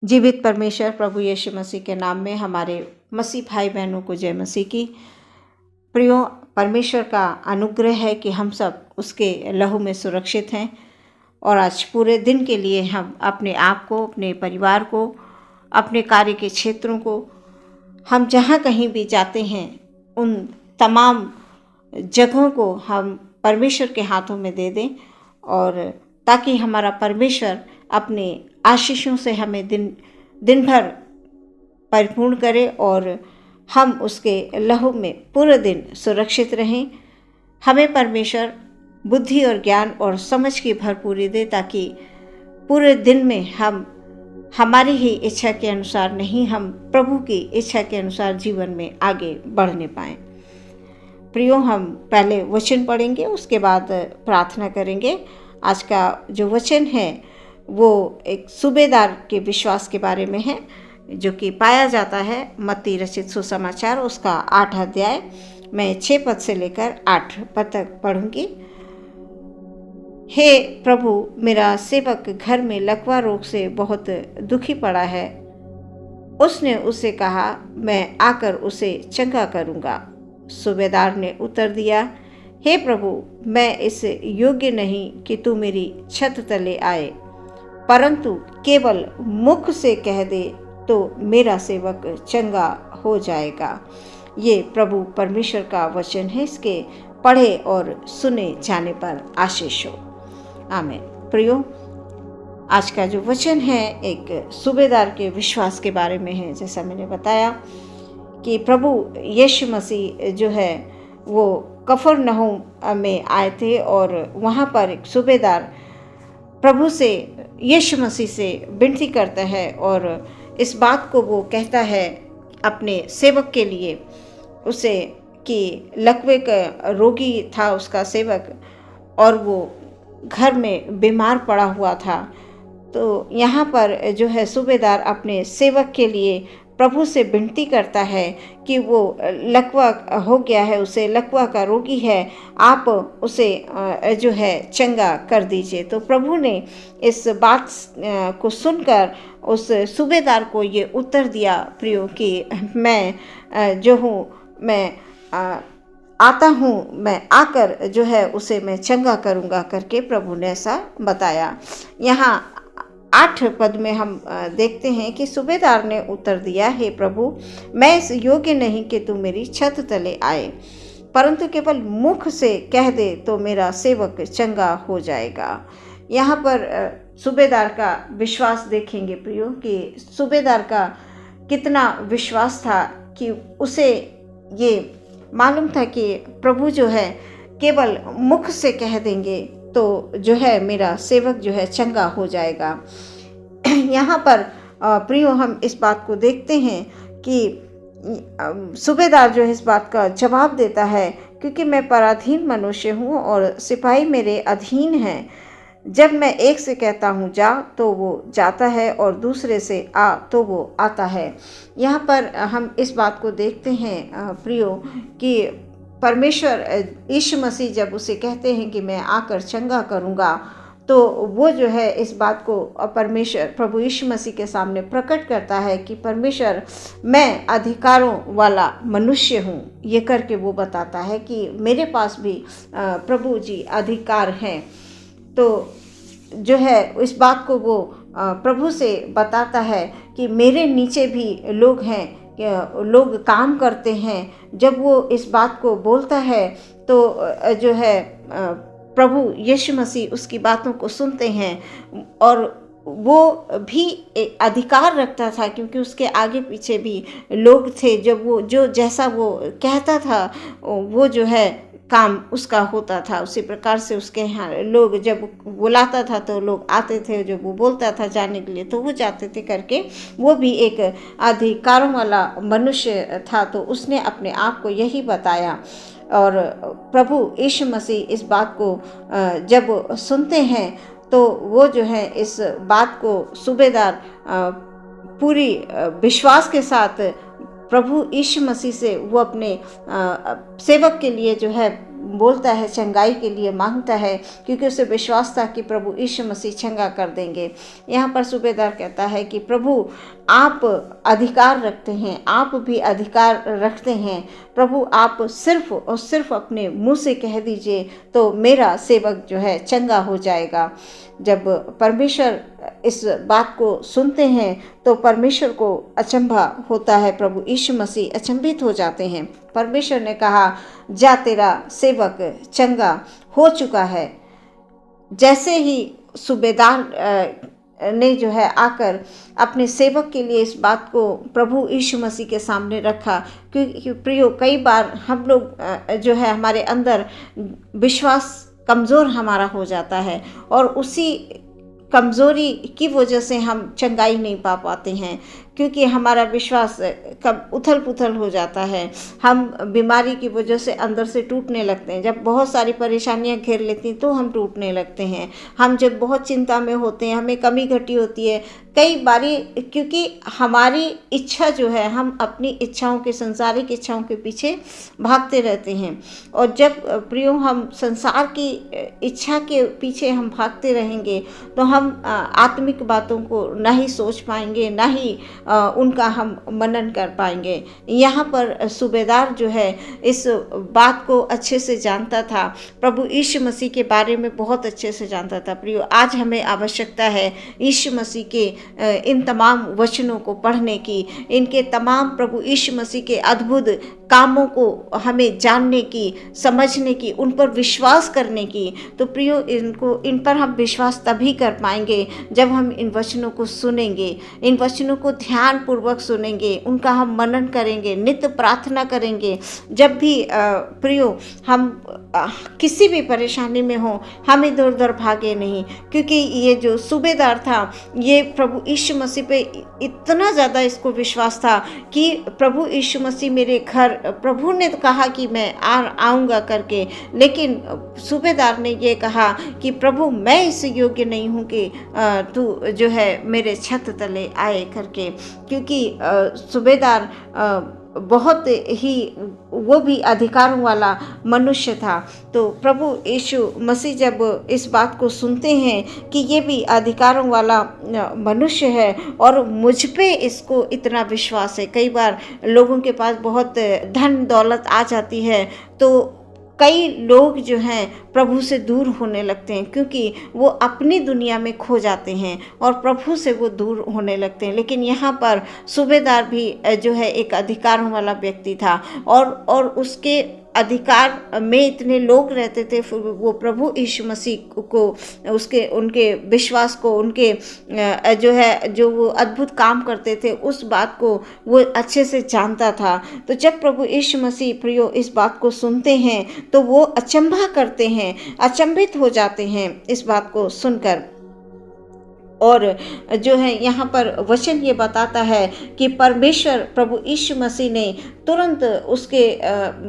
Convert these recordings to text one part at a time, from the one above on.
जीवित परमेश्वर प्रभु यीशु मसीह के नाम में हमारे मसीह भाई बहनों को जय मसीह की। प्रियो, परमेश्वर का अनुग्रह है कि हम सब उसके लहू में सुरक्षित हैं और आज पूरे दिन के लिए हम अपने आप को, अपने परिवार को, अपने कार्य के क्षेत्रों को, हम जहाँ कहीं भी जाते हैं उन तमाम जगहों को हम परमेश्वर के हाथों में दे दें और ताकि हमारा परमेश्वर अपने आशीषों से हमें दिन भर परिपूर्ण करे और हम उसके लहू में पूरे दिन सुरक्षित रहें। हमें परमेश्वर बुद्धि और ज्ञान और समझ की भरपूरी दे ताकि पूरे दिन में हम हमारी ही इच्छा के अनुसार नहीं, हम प्रभु की इच्छा के अनुसार जीवन में आगे बढ़ने पाएं। प्रियो, हम पहले वचन पढ़ेंगे, उसके बाद प्रार्थना करेंगे। आज का जो वचन है वो एक सूबेदार के विश्वास के बारे में है, जो कि पाया जाता है मत्ती रचित सुसमाचार उसका 8 अध्याय। मैं 6 पद से लेकर 8 पद तक पढ़ूंगी। हे प्रभु, मेरा सेवक घर में लकवा रोग से बहुत दुखी पड़ा है। उसने उससे कहा, मैं आकर उसे चंगा करूंगा। सूबेदार ने उत्तर दिया, हे प्रभु, मैं इस योग्य नहीं कि तू मेरी छत तले आए, परंतु केवल मुख से कह दे तो मेरा सेवक चंगा हो जाएगा। ये प्रभु परमेश्वर का वचन है। इसके पढ़े और सुने जाने पर आशीष हो। आमीन। प्रियो, आज का जो वचन है एक सूबेदार के विश्वास के बारे में है। जैसा मैंने बताया कि प्रभु यीशु मसीह जो है वो कफरनहूम में आए थे और वहाँ पर एक सूबेदार प्रभु से, यीशु मसीह से विनती करता है और इस बात को वो कहता है अपने सेवक के लिए उसे कि लकवे का रोगी था उसका सेवक और वो घर में बीमार पड़ा हुआ था। तो यहाँ पर जो है सूबेदार अपने सेवक के लिए प्रभु से विनती करता है कि वो लकवा हो गया है, उसे लकवा का रोगी है, आप उसे जो है चंगा कर दीजिए। तो प्रभु ने इस बात को सुनकर उस सूबेदार को ये उत्तर दिया, प्रियो, कि मैं जो हूँ, मैं आता हूँ, मैं आकर जो है उसे मैं चंगा करूँगा करके प्रभु ने ऐसा बताया। यहाँ 8 पद में हम देखते हैं कि सूबेदार ने उत्तर दिया, हे प्रभु, मैं इस योग्य नहीं कि तू मेरी छत तले आए, परंतु केवल मुख से कह दे तो मेरा सेवक चंगा हो जाएगा। यहाँ पर सूबेदार का विश्वास देखेंगे प्रियो कि सूबेदार का कितना विश्वास था कि उसे ये मालूम था कि प्रभु जो है केवल मुख से कह देंगे तो जो है मेरा सेवक जो है चंगा हो जाएगा। यहाँ पर प्रियो हम इस बात को देखते हैं कि सूबेदार जो है इस बात का जवाब देता है, क्योंकि मैं पराधीन मनुष्य हूँ और सिपाही मेरे अधीन हैं। जब मैं एक से कहता हूँ जा तो वो जाता है और दूसरे से आ तो वो आता है। यहाँ पर हम इस बात को देखते हैं प्रियो कि परमेश्वर यीशु मसीह जब उसे कहते हैं कि मैं आकर चंगा करूँगा, तो वो जो है इस बात को परमेश्वर प्रभु यीशु मसीह के सामने प्रकट करता है कि परमेश्वर, मैं अधिकारों वाला मनुष्य हूँ। ये करके वो बताता है कि मेरे पास भी प्रभु जी अधिकार हैं। तो जो है इस बात को वो प्रभु से बताता है कि मेरे नीचे भी लोग हैं, लोग काम करते हैं। जब वो इस बात को बोलता है तो जो है प्रभु यीशु मसीह उसकी बातों को सुनते हैं और वो भी एक अधिकार रखता था, क्योंकि उसके आगे पीछे भी लोग थे। जब वो जो जैसा वो कहता था वो जो है काम उसका होता था। उसी प्रकार से उसके यहाँ लोग जब बुलाता था तो लोग आते थे, जब वो बोलता था जाने के लिए तो वो जाते थे करके वो भी एक अधिकारों वाला मनुष्य था। तो उसने अपने आप को यही बताया और प्रभु यीशु मसीह इस बात को जब सुनते हैं तो वो जो है इस बात को सूबेदार पूरी विश्वास के साथ प्रभु यीशु मसीह से वो अपने सेवक के लिए जो है बोलता है, चंगाई के लिए मांगता है, क्योंकि उसे विश्वास था कि प्रभु यीशु मसीह चंगा कर देंगे। यहाँ पर सूबेदार कहता है कि प्रभु आप अधिकार रखते हैं, आप भी अधिकार रखते हैं प्रभु, आप सिर्फ और सिर्फ अपने मुंह से कह दीजिए तो मेरा सेवक जो है चंगा हो जाएगा। जब परमेश्वर इस बात को सुनते हैं तो परमेश्वर को अचंभा होता है, प्रभु यीशु मसीह अचंभित हो जाते हैं। परमेश्वर ने कहा, जा तेरा सेवक चंगा हो चुका है। जैसे ही सूबेदार ने जो है आकर अपने सेवक के लिए इस बात को प्रभु यीशु मसीह के सामने रखा, क्योंकि प्रियो कई बार हम लोग जो है हमारे अंदर विश्वास कमज़ोर हमारा हो जाता है और उसी कमज़ोरी की वजह से हम चंगाई नहीं पा पाते हैं, क्योंकि हमारा विश्वास कब उथल पुथल हो जाता है। हम बीमारी की वजह से अंदर से टूटने लगते हैं। जब बहुत सारी परेशानियां घेर लेती हैं तो हम टूटने लगते हैं। हम जब बहुत चिंता में होते हैं, हमें कमी घटी होती है कई बारी, क्योंकि हमारी इच्छा जो है, हम अपनी इच्छाओं के, सांसारिक इच्छाओं के पीछे भागते रहते हैं। और जब प्रियो हम संसार की इच्छा के पीछे हम भागते रहेंगे तो हम आत्मिक बातों को ना ही सोच पाएंगे, ना ही उनका हम मनन कर पाएंगे। यहाँ पर सूबेदार जो है इस बात को अच्छे से जानता था, प्रभु यीशु मसीह के बारे में बहुत अच्छे से जानता था। प्रियो, आज हमें आवश्यकता है यीशु मसीह के इन तमाम वचनों को पढ़ने की, इनके तमाम प्रभु यीशु मसीह के अद्भुत कामों को हमें जानने की, समझने की, उन पर विश्वास करने की। तो प्रियो, इन पर हम विश्वास तभी कर पाएंगे जब हम इन वचनों को सुनेंगे, इन वचनों को ध्यान पूर्वक सुनेंगे, उनका हम मनन करेंगे, नित्य प्रार्थना करेंगे। जब भी प्रियो हम किसी भी परेशानी में हो, हम इधर उधर भागे नहीं, क्योंकि ये जो सूबेदार था ये प्रभु यीशु मसीह पे इतना ज़्यादा इसको विश्वास था कि प्रभु यीशु मसीह मेरे घर, प्रभु ने तो कहा कि मैं आऊँगा करके, लेकिन सूबेदार ने ये कहा कि प्रभु मैं इस योग्य नहीं हूँ कि तू जो है मेरे छत तले आए करके, क्योंकि सूबेदार बहुत ही वो भी अधिकारों वाला मनुष्य था। तो प्रभु यीशु मसीह जब इस बात को सुनते हैं कि ये भी अधिकारों वाला मनुष्य है और मुझ पे इसको इतना विश्वास है। कई बार लोगों के पास बहुत धन दौलत आ जाती है तो कई लोग जो हैं प्रभु से दूर होने लगते हैं, क्योंकि वो अपनी दुनिया में खो जाते हैं और प्रभु से वो दूर होने लगते हैं। लेकिन यहाँ पर सूबेदार भी जो है एक अधिकारों वाला व्यक्ति था और उसके अधिकार में इतने लोग रहते थे, फिर वो प्रभु यीशु मसीह को, उनके विश्वास को, उनके जो वो अद्भुत काम करते थे उस बात को वो अच्छे से जानता था। तो जब प्रभु यीशु मसीह प्रियो इस बात को सुनते हैं तो वो अचंभा करते हैं, अचंभित हो जाते हैं इस बात को सुनकर। और जो है यहाँ पर वचन ये बताता है कि परमेश्वर प्रभु यीशु मसीह ने तुरंत उसके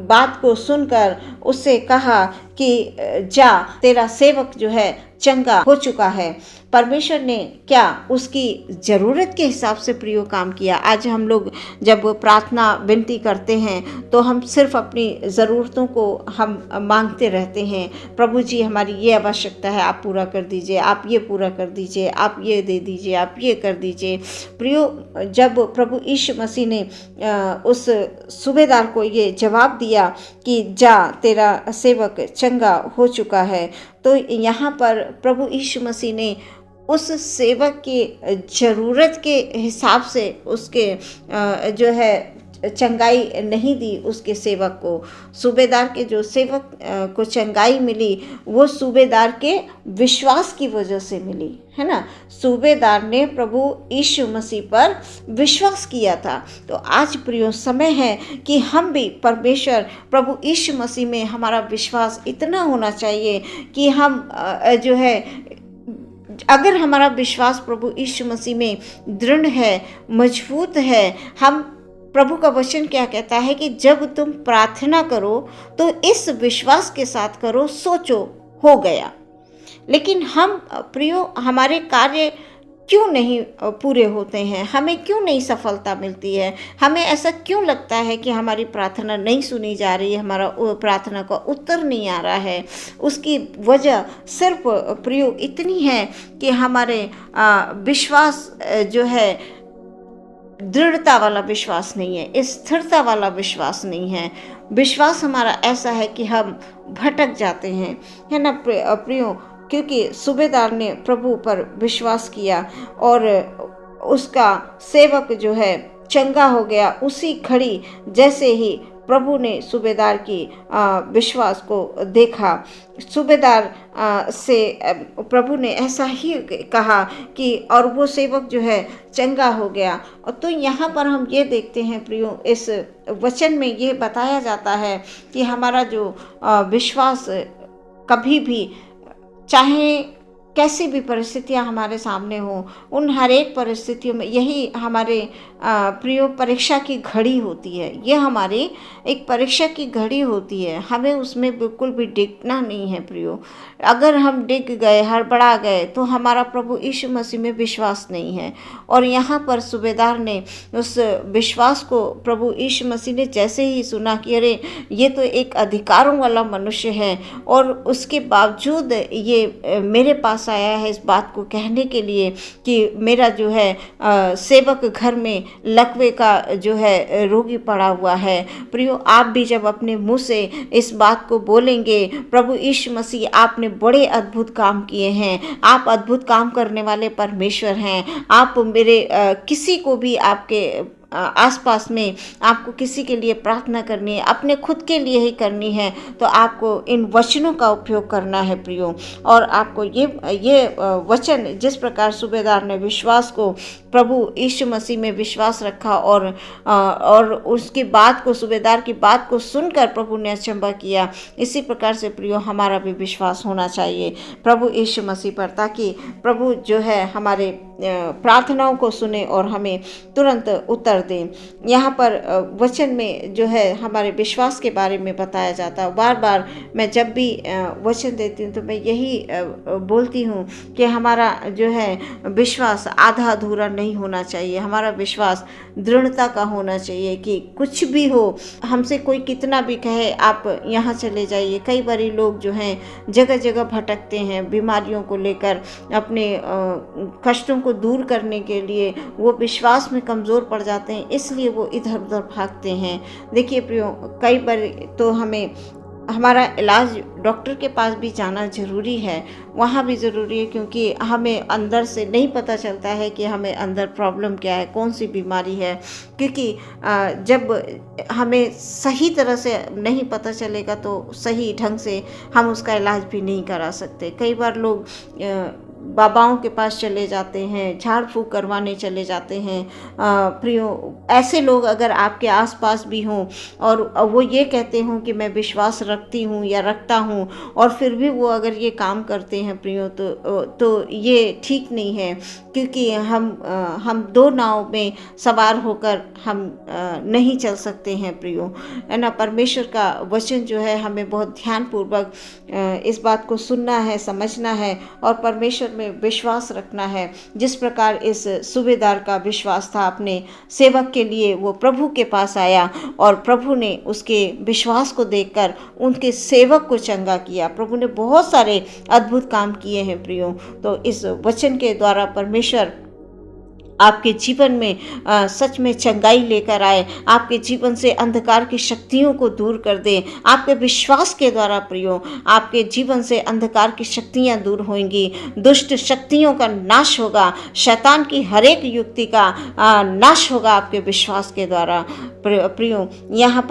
बात को सुनकर उससे कहा कि जा तेरा सेवक जो है चंगा हो चुका है। परमेश्वर ने क्या उसकी ज़रूरत के हिसाब से प्रियो काम किया। आज हम लोग जब प्रार्थना विनती करते हैं तो हम सिर्फ अपनी ज़रूरतों को हम मांगते रहते हैं, प्रभु जी हमारी ये आवश्यकता है आप पूरा कर दीजिए, आप ये पूरा कर दीजिए, आप ये दे दीजिए, आप ये कर दीजिए। प्रियो, जब प्रभु यीशु मसीह ने उस सूबेदार को ये जवाब दिया कि जा तेरा सेवक चंगा हो चुका है, तो यहाँ पर प्रभु यीशु मसीह ने उस सेवक की ज़रूरत के हिसाब से उसके जो है चंगाई नहीं दी उसके सेवक को। सूबेदार के जो सेवक को चंगाई मिली वो सूबेदार के विश्वास की वजह से मिली, है ना। सूबेदार ने प्रभु यीशु मसीह पर विश्वास किया था। तो आज प्रियो समय है कि हम भी परमेश्वर प्रभु यीशु मसीह में हमारा विश्वास इतना होना चाहिए कि हम जो है, अगर हमारा विश्वास प्रभु यीशु मसीह में दृढ़ है, मजबूत है, हम प्रभु का वचन क्या कहता है कि जब तुम प्रार्थना करो तो इस विश्वास के साथ करो, सोचो हो गया। लेकिन हम प्रियो हमारे कार्य क्यों नहीं पूरे होते हैं, हमें क्यों नहीं सफलता मिलती है, हमें ऐसा क्यों लगता है कि हमारी प्रार्थना नहीं सुनी जा रही है, हमारा प्रार्थना का उत्तर नहीं आ रहा है। उसकी वजह सिर्फ प्रयोग इतनी है कि हमारे विश्वास जो है, दृढ़ता वाला विश्वास नहीं है, स्थिरता वाला विश्वास नहीं है। विश्वास हमारा ऐसा है कि हम भटक जाते हैं, है ना प्रियो। क्योंकि सूबेदार ने प्रभु पर विश्वास किया और उसका सेवक जो है चंगा हो गया उसी घड़ी, जैसे ही प्रभु ने सूबेदार की विश्वास को देखा। सूबेदार से प्रभु ने ऐसा ही कहा कि और वो सेवक जो है चंगा हो गया। और तो यहाँ पर हम ये देखते हैं प्रियो, इस वचन में ये बताया जाता है कि हमारा जो विश्वास कभी भी, चाहे कैसी भी परिस्थितियां हमारे सामने हों, उन हर एक परिस्थितियों में यही हमारे प्रियो परीक्षा की घड़ी होती है। ये हमारी एक परीक्षा की घड़ी होती है, हमें उसमें बिल्कुल भी डिगना नहीं है प्रियो। अगर हम डिग गए, हड़बड़ा गए, तो हमारा प्रभु यीशु मसीह में विश्वास नहीं है। और यहाँ पर सूबेदार ने उस विश्वास को, प्रभु यीशु मसीह ने जैसे ही सुना कि अरे ये तो एक अधिकारों वाला मनुष्य है, और उसके बावजूद ये मेरे पास आया है इस बात को कहने के लिए कि मेरा जो है सेवक घर में लकवे का जो है रोगी पड़ा हुआ है। प्रियो, आप भी जब अपने मुंह से इस बात को बोलेंगे, प्रभु यीशु मसीह आपने बड़े अद्भुत काम किए हैं, आप अद्भुत काम करने वाले परमेश्वर हैं, आप मेरे किसी को भी आपके आसपास में आपको किसी के लिए प्रार्थना करनी है, अपने खुद के लिए ही करनी है, तो आपको इन वचनों का उपयोग करना है प्रियो। और आपको ये वचन, जिस प्रकार सूबेदार ने विश्वास को, प्रभु यीशु मसीह में विश्वास रखा और उसकी बात को, सूबेदार की बात को सुनकर प्रभु ने अचंभा किया, इसी प्रकार से प्रियो हमारा भी विश्वास होना चाहिए प्रभु यीशु मसीह पर, ताकि प्रभु जो है हमारे प्रार्थनाओं को सुने और हमें तुरंत उत्तर दें। यहाँ पर वचन में जो है हमारे विश्वास के बारे में बताया जाता है। बार बार मैं जब भी वचन देती हूँ तो मैं यही बोलती हूँ कि हमारा जो है विश्वास आधा अधूरा नहीं होना चाहिए, हमारा विश्वास दृढ़ता का होना चाहिए कि कुछ भी हो, हमसे कोई कितना भी कहे आप यहाँ चले जाइए। कई बारी लोग जो हैं जगह जगह भटकते हैं बीमारियों को लेकर, अपने कष्टों को दूर करने के लिए वो विश्वास में कमज़ोर पड़ जाते हैं, इसलिए वो इधर उधर भागते हैं। देखिए प्रियो, कई बार तो हमें हमारा इलाज डॉक्टर के पास भी जाना ज़रूरी है, वहाँ भी ज़रूरी है, क्योंकि हमें अंदर से नहीं पता चलता है कि हमें अंदर प्रॉब्लम क्या है, कौन सी बीमारी है। क्योंकि जब हमें सही तरह से नहीं पता चलेगा तो सही ढंग से हम उसका इलाज भी नहीं करा सकते। कई बार लोग बाबाओं के पास चले जाते हैं, झाड़ फूँक करवाने चले जाते हैं। प्रियो, ऐसे लोग अगर आपके आसपास भी हों और वो ये कहते हों कि मैं विश्वास रखती हूँ या रखता हूँ, और फिर भी वो अगर ये काम करते हैं प्रियो, तो ये ठीक नहीं है। क्योंकि हम दो नाव में सवार होकर हम नहीं चल सकते हैं प्रियो, है ना। परमेश्वर का वचन जो है हमें बहुत ध्यानपूर्वक इस बात को सुनना है, समझना है और परमेश्वर में विश्वास रखना है। जिस प्रकार इस सूबेदार का विश्वास था अपने सेवक के लिए, वो प्रभु के पास आया और प्रभु ने उसके विश्वास को देखकर उनके सेवक को चंगा किया। प्रभु ने बहुत सारे अद्भुत काम किए हैं प्रियो। तो इस वचन के द्वारा परमेश्वर आपके जीवन में सच में चंगाई लेकर आए, आपके जीवन से अंधकार की शक्तियों को दूर कर दे। आपके विश्वास के द्वारा प्रियो, आपके जीवन से अंधकार की शक्तियां दूर होंगी, दुष्ट शक्तियों का नाश होगा, शैतान की हर एक युक्ति का नाश होगा आपके विश्वास के द्वारा प्रियो। यहाँ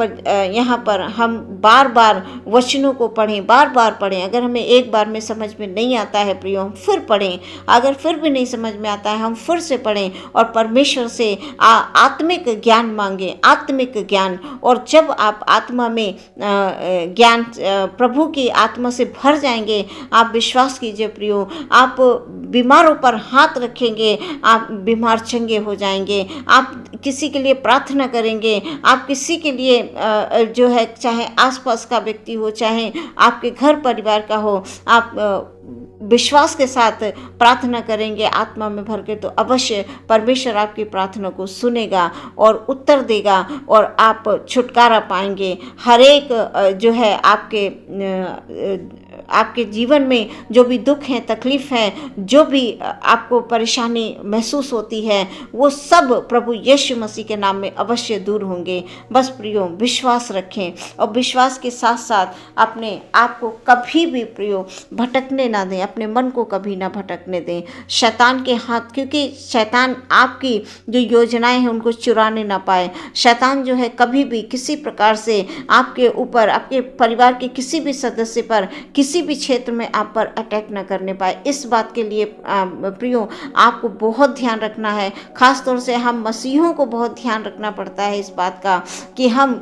पर हम बार बार वचनों को पढ़ें, बार बार पढ़ें। अगर हमें एक बार में समझ में नहीं आता है प्रियो, हम फिर पढ़ें। अगर फिर भी नहीं समझ में आता है, हम फिर से पढ़ें और परमेश्वर से आत्मिक ज्ञान मांगे, आत्मिक ज्ञान। और जब आप आत्मा में ज्ञान, प्रभु की आत्मा से भर जाएंगे, आप विश्वास कीजिए प्रियो, आप बीमारों पर हाथ रखेंगे, आप बीमार चंगे हो जाएंगे। आप किसी के लिए प्रार्थना करेंगे, आप किसी के लिए जो है, चाहे आसपास का व्यक्ति हो, चाहे आपके घर परिवार का हो, आप विश्वास के साथ प्रार्थना करेंगे आत्मा में भर के, तो अवश्य परमेश्वर आपकी प्रार्थना को सुनेगा और उत्तर देगा और आप छुटकारा पाएंगे। हर एक जो है आपके जीवन में जो भी दुख हैं, तकलीफ है, जो भी आपको परेशानी महसूस होती है, वो सब प्रभु यीशु मसीह के नाम में अवश्य दूर होंगे। बस प्रियो विश्वास रखें और विश्वास के साथ साथ अपने आप को कभी भी प्रियो भटकने ना दें, अपने मन को कभी ना भटकने दें शैतान के हाथ, क्योंकि शैतान आपकी जो योजनाएं हैं उनको चुराने ना पाए। शैतान जो है कभी भी किसी प्रकार से आपके ऊपर, आपके परिवार के किसी भी सदस्य पर, किसी भी क्षेत्र में आप पर अटैक न करने पाए। इस बात के लिए प्रियो आपको बहुत ध्यान रखना है। खास तौर से हम मसीहों को बहुत ध्यान रखना पड़ता है इस बात का कि हम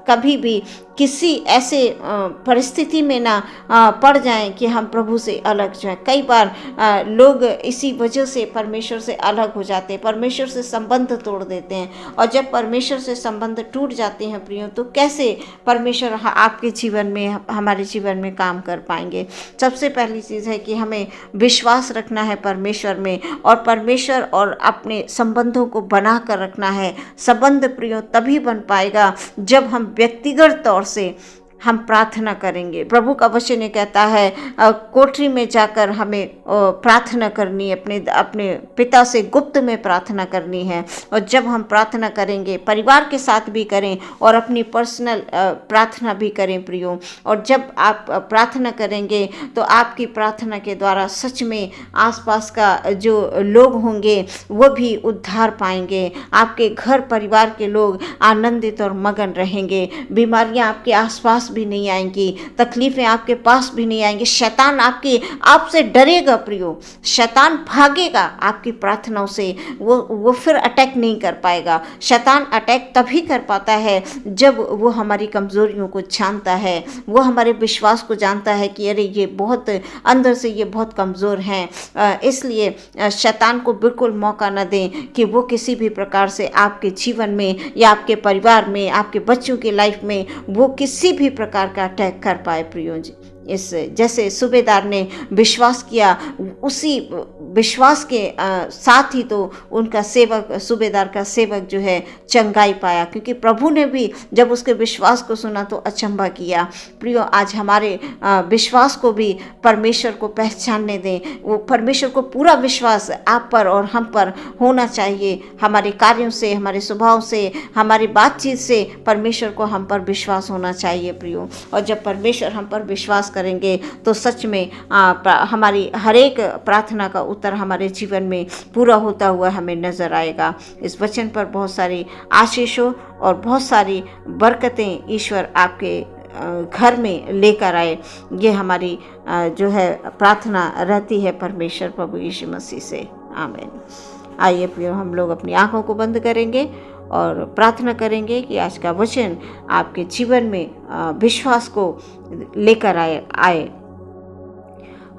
कभी भी किसी ऐसे परिस्थिति में ना पड़ जाएं कि हम प्रभु से अलग जाएं। कई बार लोग इसी वजह से परमेश्वर से अलग हो जाते हैं, परमेश्वर से संबंध तोड़ देते हैं। और जब परमेश्वर से संबंध टूट जाते हैं प्रियो, तो कैसे परमेश्वर आपके जीवन में, हमारे जीवन में काम कर पाएंगे। सबसे पहली चीज़ है कि हमें विश्वास रखना है परमेश्वर में, और परमेश्वर और अपने संबंधों को बना कर रखना है। संबंध प्रियो तभी बन पाएगा जब हम व्यक्तिगत तौर से हम प्रार्थना करेंगे। प्रभु का वचन ये कहता है कोठरी में जाकर हमें प्रार्थना करनी है, अपने पिता से गुप्त में प्रार्थना करनी है। और जब हम प्रार्थना करेंगे, परिवार के साथ भी करें और अपनी पर्सनल प्रार्थना भी करें प्रियो। और जब आप प्रार्थना करेंगे तो आपकी प्रार्थना के द्वारा सच में आसपास का जो लोग होंगे वो भी उद्धार पाएंगे। आपके घर परिवार के लोग आनंदित और मगन रहेंगे। बीमारियां आपके आसपास भी नहीं आएंगी, तकलीफें आपके पास भी नहीं आएंगी। शैतान आपसे डरेगा प्रियो, शैतान भागेगा आपकी प्रार्थनाओं से। वो फिर अटैक नहीं कर पाएगा। शैतान अटैक तभी कर पाता है जब वो हमारी कमजोरियों को जानता है, वो हमारे विश्वास को जानता है कि अरे ये बहुत अंदर से ये बहुत कमज़ोर हैं। इसलिए शैतान को बिल्कुल मौका न दें कि वो किसी भी प्रकार से आपके जीवन में या आपके परिवार में, आपके बच्चों की लाइफ में वो किसी भी प्रकार का अटैक कर पाए प्रियो जी। इस जैसे सूबेदार ने विश्वास किया, उसी विश्वास के साथ ही तो उनका सेवक, सूबेदार का सेवक जो है चंगाई पाया, क्योंकि प्रभु ने भी जब उसके विश्वास को सुना तो अचंभा किया। प्रियो आज हमारे विश्वास को भी परमेश्वर को पहचानने दें। वो परमेश्वर को पूरा विश्वास आप पर और हम पर होना चाहिए। हमारे कार्यों से, हमारे स्वभाव से, हमारी बातचीत से परमेश्वर को हम पर विश्वास होना चाहिए प्रियो। और जब परमेश्वर हम पर विश्वास करेंगे तो सच में हमारी हर एक प्रार्थना का उत्तर हमारे जीवन में पूरा होता हुआ हमें नजर आएगा। इस वचन पर बहुत सारी आशीषों और बहुत सारी बरकतें ईश्वर आपके घर में लेकर आए। ये हमारी जो है प्रार्थना रहती है परमेश्वर प्रभु यीशु मसीह से। आमीन। आइए प्रियो हम लोग अपनी आंखों को बंद करेंगे और प्रार्थना करेंगे कि आज का वचन आपके जीवन में विश्वास को लेकर आए।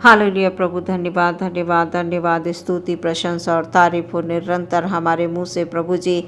हालेलुया प्रभु, धन्यवाद धन्यवाद धन्यवाद, स्तुति प्रशंसा और तारीफ हो निरंतर हमारे मुंह से प्रभु जी।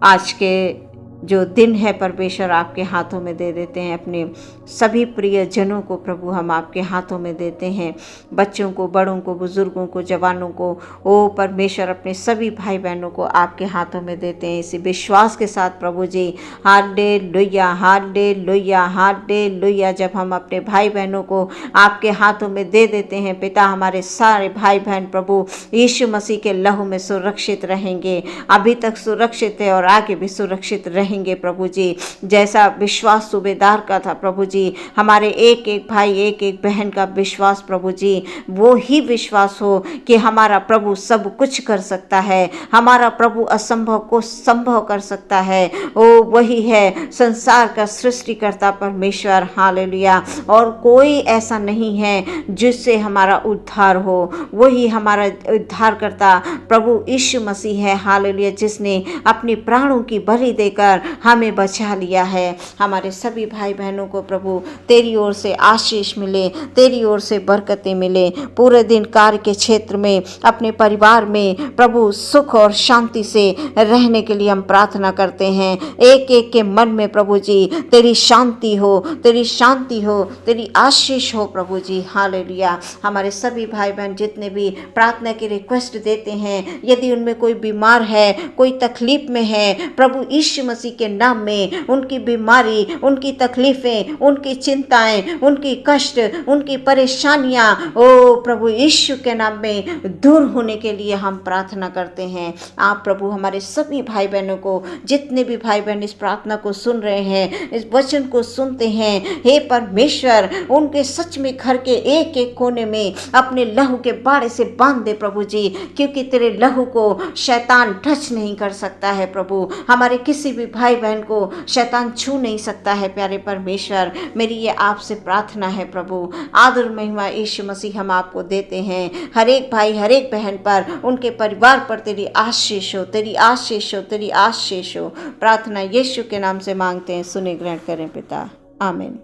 आज के जो दिन है परमेश्वर आपके हाथों में दे देते हैं। अपने सभी प्रिय जनों को प्रभु हम आपके हाथों में देते हैं, बच्चों को, बड़ों को, बुजुर्गों को, जवानों को। ओ परमेश्वर अपने सभी भाई बहनों को आपके हाथों में देते हैं इसी विश्वास के साथ प्रभु जी। Hallelujah hallelujah hallelujah. जब हम अपने भाई बहनों को आपके हाथों में दे देते हैं पिता, हमारे सारे भाई बहन प्रभु यीशु मसीह के लहू में सुरक्षित रहेंगे। अभी तक सुरक्षित है और आगे भी सुरक्षित रहेंगे प्रभु जी। जैसा विश्वास सूबेदार का था प्रभु जी, हमारे एक एक भाई, एक एक बहन का विश्वास प्रभु जी, वो ही विश्वास हो कि हमारा प्रभु सब कुछ कर सकता है, हमारा प्रभु असंभव को संभव कर सकता है। ओ वही है संसार का सृष्टिकर्ता परमेश्वर। हालेलुया। और कोई ऐसा नहीं है जिससे हमारा उद्धार हो। वही हमारा उद्धार करता प्रभु यीशु मसीह है। हालेलुया। जिसने अपनी प्राणों की बलि देकर हमें बचा लिया है। हमारे सभी भाई बहनों को प्रभु तेरी ओर से आशीष मिले, तेरी ओर से बरकतें मिले। पूरे दिन कार्य के क्षेत्र में, अपने परिवार में प्रभु सुख और शांति से रहने के लिए हम प्रार्थना करते हैं। एक एक के मन में प्रभु जी तेरी शांति हो, तेरी शांति हो, तेरी आशीष हो प्रभु जी। हालेलुया। हमारे सभी भाई बहन जितने भी प्रार्थना की रिक्वेस्ट देते हैं, यदि उनमें कोई बीमार है, कोई तकलीफ में है, प्रभु यीशु मसीह के नाम में उनकी बीमारी, उनकी तकलीफें, उनकी चिंताएं, उनकी कष्ट, उनकी परेशानियां ओ प्रभु यीशु के नाम में दूर होने के लिए हम प्रार्थना करते हैं। आप प्रभु हमारे सभी भाई बहनों को, जितने भी भाई बहन इस प्रार्थना को सुन रहे हैं, इस वचन को सुनते हैं, हे परमेश्वर उनके सच में घर के एक एक कोने में अपने लहू के बाड़े से बांध दे प्रभु जी, क्योंकि तेरे लहू को शैतान टच नहीं कर सकता है प्रभु। हमारे किसी भी भाई बहन को शैतान छू नहीं सकता है प्यारे परमेश्वर। मेरी ये आपसे प्रार्थना है प्रभु। आदर महिमा यीशु मसीह हम आपको देते हैं। हर एक भाई, हर एक बहन पर, उनके परिवार पर तेरी आशीष हो, तेरी आशीष हो, तेरी आशीष हो। प्रार्थना यीशु के नाम से मांगते हैं, सुने ग्रहण करें पिता, आमीन।